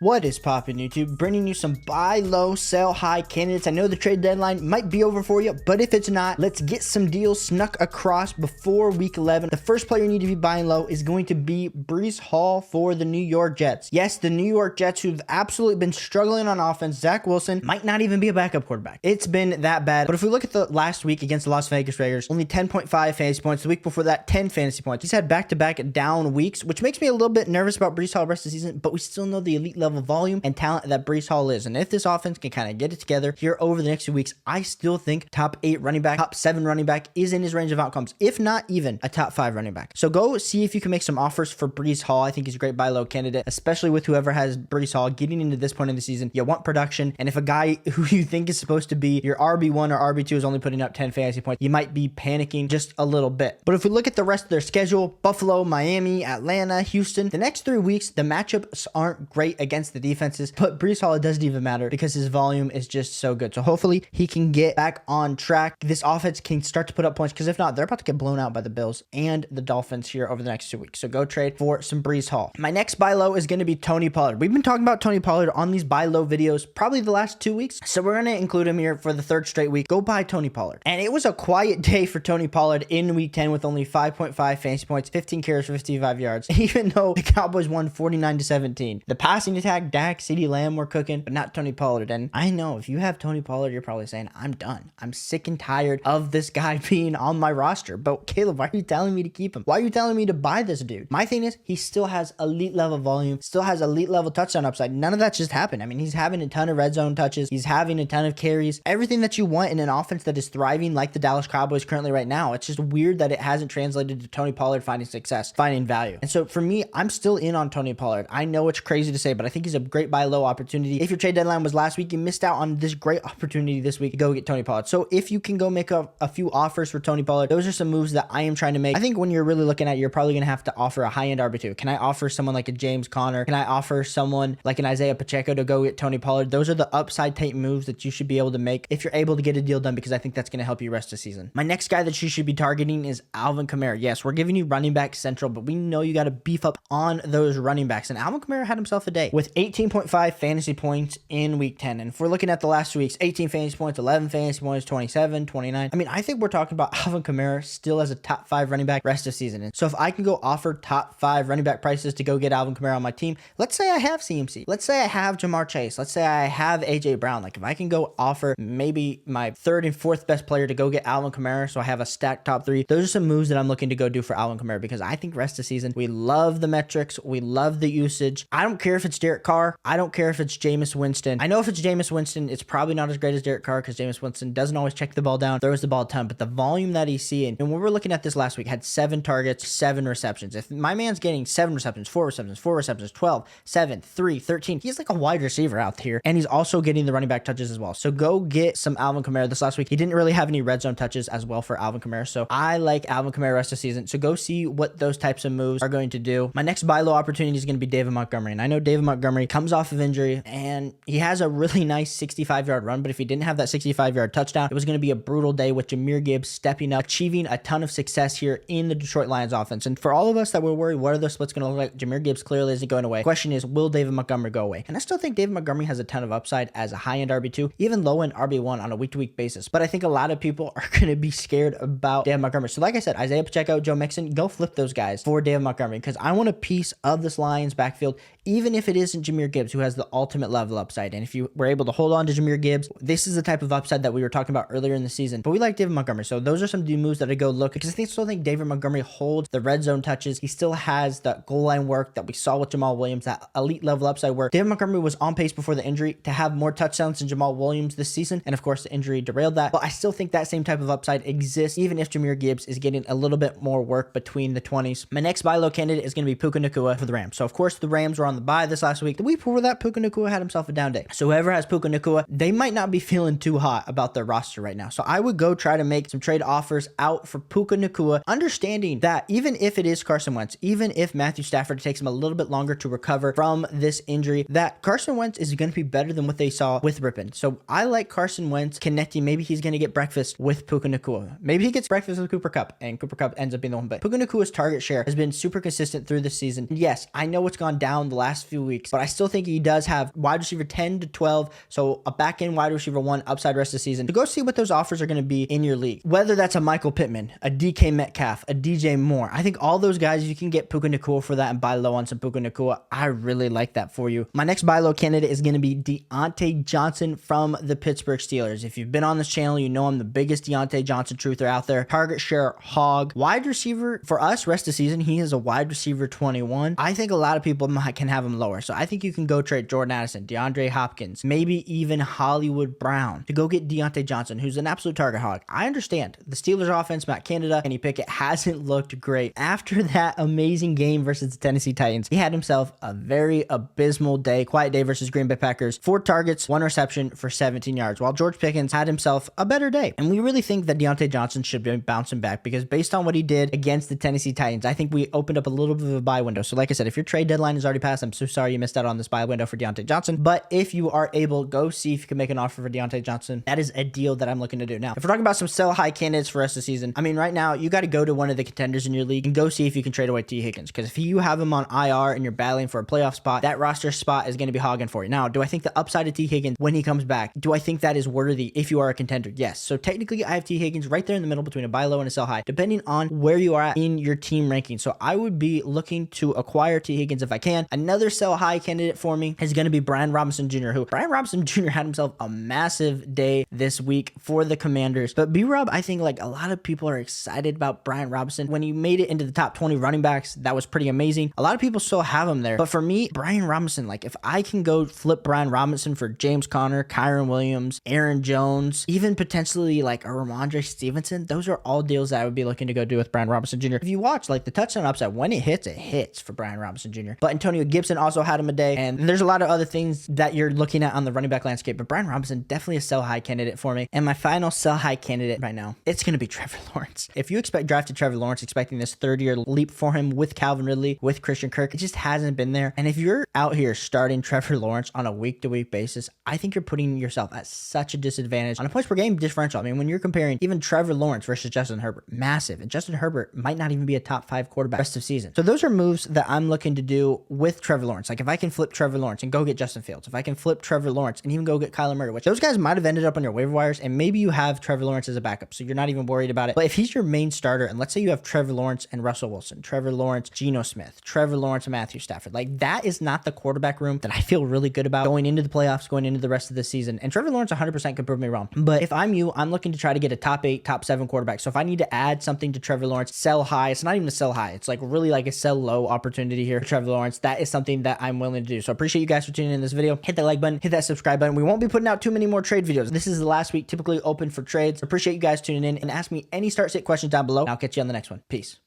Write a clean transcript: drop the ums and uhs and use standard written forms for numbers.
What is poppin' YouTube? Bringing you some buy low, sell high candidates. I know the trade deadline might be over for you, but if it's not, let's get some deals snuck across before week 11. The first player you need to be buying low is going to be Breece Hall for the New York Jets. Yes, the New York Jets, who've absolutely been struggling on offense. Zach Wilson might not even be a backup quarterback. It's been that bad. But if we look at the last week against the Las Vegas Raiders, only 10.5 fantasy points. The week before that, 10 fantasy points. He's had back-to-back down weeks, which makes me a little bit nervous about Breece Hall the rest of the season, but we still know the elite level volume and talent that Breece Hall is. And if this offense can kind of get it together here over the next few weeks, I still think top 8 running back, top 7 running back is in his range of outcomes, if not even a top 5 running back. So go see if you can make some offers for Breece Hall. I think he's a great buy low candidate, especially with whoever has Breece Hall getting into this point in the season. You want production, and if a guy who you think is supposed to be your RB1 or RB2 is only putting up 10 fantasy points, you might be panicking just a little bit. But if we look at the rest of their schedule, Buffalo, Miami, Atlanta, Houston, the next 3 weeks, the matchups aren't great against the defenses, but Breece Hall, it doesn't even matter because his volume is just so good. So hopefully he can get back on track. This offense can start to put up points, because if not, they're about to get blown out by the Bills and the Dolphins here over the next 2 weeks. So go trade for some Breece Hall. My next buy low is going to be Tony Pollard. We've been talking about Tony Pollard on these buy low videos probably the last 2 weeks, so we're going to include him here for the 3rd straight week. Go buy Tony Pollard. And it was a quiet day for Tony Pollard in week 10 with only 5.5 fantasy points, 15 carries for 55 yards, even though the Cowboys won 49-17. The passing attack, Dak, CeeDee Lamb were cooking, but not Tony Pollard. And I know if you have Tony Pollard, you're probably saying, I'm done. I'm sick and tired of this guy being on my roster. But Caleb, why are you telling me to keep him? Why are you telling me to buy this dude? My thing is, he still has elite level volume, still has elite level touchdown upside. None of that's just happened. I mean, he's having a ton of red zone touches. He's having a ton of carries. Everything that you want in an offense that is thriving like the Dallas Cowboys currently right now. It's just weird that it hasn't translated to Tony Pollard finding success, finding value. And so for me, I'm still in on Tony Pollard. I know it's crazy to say, but I think he's a great buy low opportunity. If your trade deadline was last week, you missed out on this great opportunity this week to go get Tony Pollard. So if you can go make a few offers for Tony Pollard, those are some moves that I am trying to make. I think when you're really looking at it, you're probably going to have to offer a high-end RB2. Can I offer someone like a James Conner? Can I offer someone like an Isaiah Pacheco to go get Tony Pollard? Those are the upside type moves that you should be able to make if you're able to get a deal done, because I think that's going to help you rest of the season. My next guy that you should be targeting is Alvin Kamara. Yes, we're giving you running back central, but we know you got to beef up on those running backs. And Alvin Kamara had himself a day with 18.5 fantasy points in week 10. And if we're looking at the last 2 weeks, 18 fantasy points, 11 fantasy points, 27, 29. I mean, I think we're talking about Alvin Kamara still as a top 5 running back rest of season. And so if I can go offer top 5 running back prices to go get Alvin Kamara on my team, let's say I have CMC, let's say I have Jamar Chase, let's say I have AJ Brown. Like if I can go offer maybe my 3rd and 4th best player to go get Alvin Kamara, so I have a stacked top 3. Those are some moves that I'm looking to go do for Alvin Kamara, because I think rest of season, we love the metrics. We love the usage. I don't care if it's Derek Carr. I don't care if it's Jameis Winston. I know if it's Jameis Winston, it's probably not as great as Derek Carr, because Jameis Winston doesn't always check the ball down, throws the ball a ton, but the volume that he's seeing, and when we're looking at this last week, had 7 targets, 7 receptions. If my man's getting 7 receptions, 4 receptions, 4 receptions, 12, 7, 3, 13, he's like a wide receiver out here, and he's also getting the running back touches as well. So go get some Alvin Kamara this last week. He didn't really have any red zone touches as well for Alvin Kamara, so I like Alvin Kamara rest of the season. So go see what those types of moves are going to do. My next buy low opportunity is going to be David Montgomery, and I know David Montgomery comes off of injury, and he has a really nice 65-yard run, but if he didn't have that 65-yard touchdown, it was going to be a brutal day with Jahmyr Gibbs stepping up, achieving a ton of success here in the Detroit Lions offense. And for all of us that were worried, what are the splits going to look like? Jahmyr Gibbs clearly isn't going away. Question is, will David Montgomery go away? And I still think David Montgomery has a ton of upside as a high-end RB2, even low-end RB1 on a week-to-week basis. But I think a lot of people are going to be scared about David Montgomery. So like I said, Isaiah Pacheco, Joe Mixon, go flip those guys for David Montgomery, because I want a piece of this Lions backfield, even if it isn't Jahmyr Gibbs, who has the ultimate level upside. And if you were able to hold on to Jahmyr Gibbs, this is the type of upside that we were talking about earlier in the season. But we like David Montgomery. So those are some moves that I go look, because I still think David Montgomery holds the red zone touches. He still has the goal line work that we saw with Jamal Williams, that elite level upside where David Montgomery was on pace before the injury to have more touchdowns than Jamal Williams this season. And of course, the injury derailed that. But I still think that same type of upside exists, even if Jahmyr Gibbs is getting a little bit more work between the 20s. My next buy low candidate is going to be Puka Nacua for the Rams. So of course, the Rams were on the bye this last week. The week before that, Puka Nacua had himself a down day. So whoever has Puka Nacua, they might not be feeling too hot about their roster right now. So I would go try to make some trade offers out for Puka Nacua, understanding that even if it is Carson Wentz, even if Matthew Stafford takes him a little bit longer to recover from this injury, that Carson Wentz is going to be better than what they saw with Rippon. So I like Carson Wentz connecting. Maybe he's going to get breakfast with Puka Nacua. Maybe he gets breakfast with Cooper Kupp, and Cooper Kupp ends up being the one. But Puka Nacua's target share has been super consistent through the season. And yes, I know it's gone down the last few weeks, weeks, but I still think he does have wide receiver 10 to 12. So a back end wide receiver 1 upside rest of the season to go see what those offers are going to be in your league. Whether that's a Michael Pittman, a DK Metcalf, a DJ Moore. I think all those guys, you can get Puka Nacua for that and buy low on some Puka Nacua. I really like that for you. My next buy low candidate is going to be Diontae Johnson from the Pittsburgh Steelers. If you've been on this channel, you know I'm the biggest Diontae Johnson truther out there. Target share hog. Wide receiver for us rest of the season, he is a wide receiver 21. I think a lot of people can have him lower. So I think you can go trade Jordan Addison, DeAndre Hopkins, maybe even Hollywood Brown to go get Diontae Johnson, who's an absolute target hog. I understand the Steelers offense, Matt Canada, Kenny Pickett hasn't looked great. After that amazing game versus the Tennessee Titans, he had himself a very abysmal day, quiet day versus Green Bay Packers. 4 targets, 1 reception for 17 yards, while George Pickens had himself a better day. And we really think that Diontae Johnson should be bouncing back because based on what he did against the Tennessee Titans, I think we opened up a little bit of a buy window. So like I said, if your trade deadline is already passed, I'm so sorry you missed out on this buy window for Diontae Johnson. But if you are able, go see if you can make an offer for Diontae Johnson. That is a deal that I'm looking to do. Now, if we're talking about some sell high candidates for the rest of the season, I mean, right now, you got to go to one of the contenders in your league and go see if you can trade away T. Higgins. Because if you have him on IR and you're battling for a playoff spot, that roster spot is going to be hogging for you. Now, do I think the upside of T. Higgins when he comes back, do I think that is worthy if you are a contender? Yes. So technically, I have T. Higgins right there in the middle between a buy low and a sell high, depending on where you are at in your team ranking. So I would be looking to acquire T. Higgins if I can. Another sell high candidate for me is going to be Brian Robinson Jr., who Brian Robinson Jr. had himself a massive day this week for the Commanders. But B-Rob, I think like a lot of people are excited about Brian Robinson. When he made it into the top 20 running backs, that was pretty amazing. A lot of people still have him there. But for me, Brian Robinson, like if I can go flip Brian Robinson for James Conner, Kyron Williams, Aaron Jones, even potentially like a Ramondre Stevenson, those are all deals that I would be looking to go do with Brian Robinson Jr. If you watch like the touchdown upside, when it hits for Brian Robinson Jr. But Antonio Gibson also had him a day. And there's a lot of other things that you're looking at on the running back landscape. But Brian Robinson, definitely a sell high candidate for me. And my final sell high candidate right now, it's going to be Trevor Lawrence. If you expect drafted Trevor Lawrence, expecting this 3rd-year leap for him with Calvin Ridley, with Christian Kirk, it just hasn't been there. And if you're out here starting Trevor Lawrence on a week-to-week basis, I think you're putting yourself at such a disadvantage on a points per game differential. I mean, when you're comparing even Trevor Lawrence versus Justin Herbert, massive. And Justin Herbert might not even be a top 5 quarterback rest of season. So those are moves that I'm looking to do with Trevor Lawrence. Like if I can flip Trevor Lawrence and go get Justin Fields, if I can flip Trevor Lawrence and even go get Kyler Murray, which those guys might have ended up on your waiver wires, and maybe you have Trevor Lawrence as a backup, so you're not even worried about it. But if he's your main starter, and let's say you have Trevor Lawrence and Russell Wilson, Trevor Lawrence, Geno Smith, Trevor Lawrence and Matthew Stafford, like that is not the quarterback room that I feel really good about going into the playoffs, going into the rest of the season. And Trevor Lawrence 100% could prove me wrong. But if I'm you, I'm looking to try to get a top 8, top 7 quarterback. So if I need to add something to Trevor Lawrence, sell high, it's not even a sell high. It's like really like a sell low opportunity here for Trevor Lawrence. That is something that I'm willing to do. So I appreciate you guys for tuning in this video. Hit that like button, hit that subscribe button. We won't be putting out too many more trade videos. This is the last week typically open for trades. Appreciate you guys tuning in and ask me any start sit questions down below. I'll catch you on the next one. Peace.